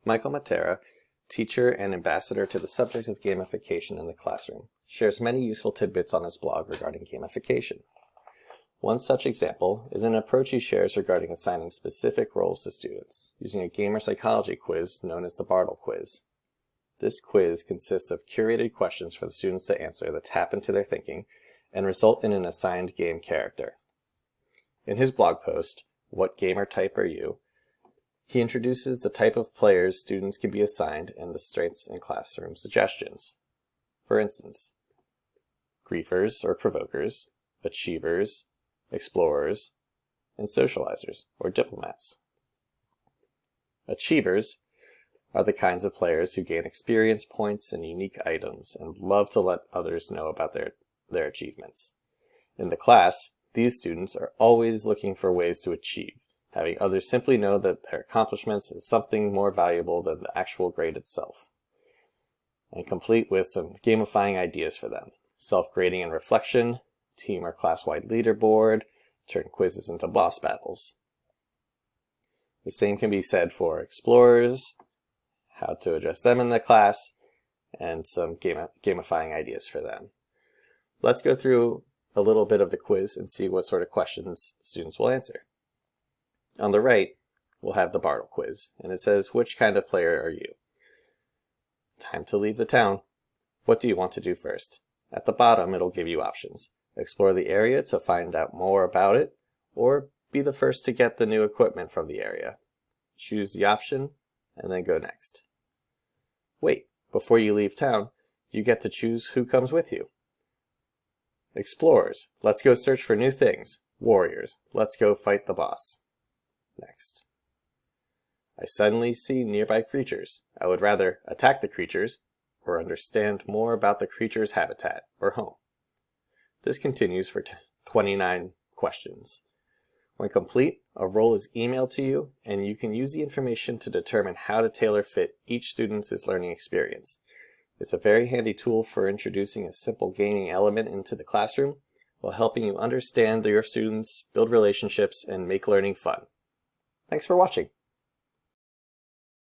Michael Matera, teacher and ambassador to the subject of gamification in the classroom, shares many useful tidbits on his blog regarding gamification. One such example is an approach he shares regarding assigning specific roles to students, using a gamer psychology quiz known as the Bartle quiz. This quiz consists of curated questions for the students to answer that tap into their thinking and result in an assigned game character. In his blog post, What Gamer Type Are You?, he introduces the type of players students can be assigned and the strengths and classroom suggestions. For instance, griefers or provokers, achievers, explorers, and socializers or diplomats. Achievers are the kinds of players who gain experience points and unique items and love to let others know about their achievements. In the class, these students are always looking for ways to achieve, having others simply know that their accomplishments is something more valuable than the actual grade itself, and complete with some gamifying ideas for them: self-grading and reflection, team or class-wide leaderboard, turn quizzes into boss battles. The same can be said for explorers, how to address them in the class, and some gamifying ideas for them. Let's go through a little bit of the quiz and see what sort of questions students will answer. On the right, we'll have the Bartle quiz, and it says, which kind of player are you? Time to leave the town. What do you want to do first? At the bottom, it'll give you options. Explore the area to find out more about it, or be the first to get the new equipment from the area. Choose the option, and then go next. Wait, before you leave town, you get to choose who comes with you. Explorers, let's go search for new things. Warriors, let's go fight the boss. Next. I suddenly see nearby creatures. I would rather attack the creatures or understand more about the creature's habitat or home. This continues for 29 questions. When complete, a role is emailed to you, and you can use the information to determine how to tailor fit each student's learning experience. It's a very handy tool for introducing a simple gaming element into the classroom while helping you understand your students, build relationships, and make learning fun. Thanks for watching.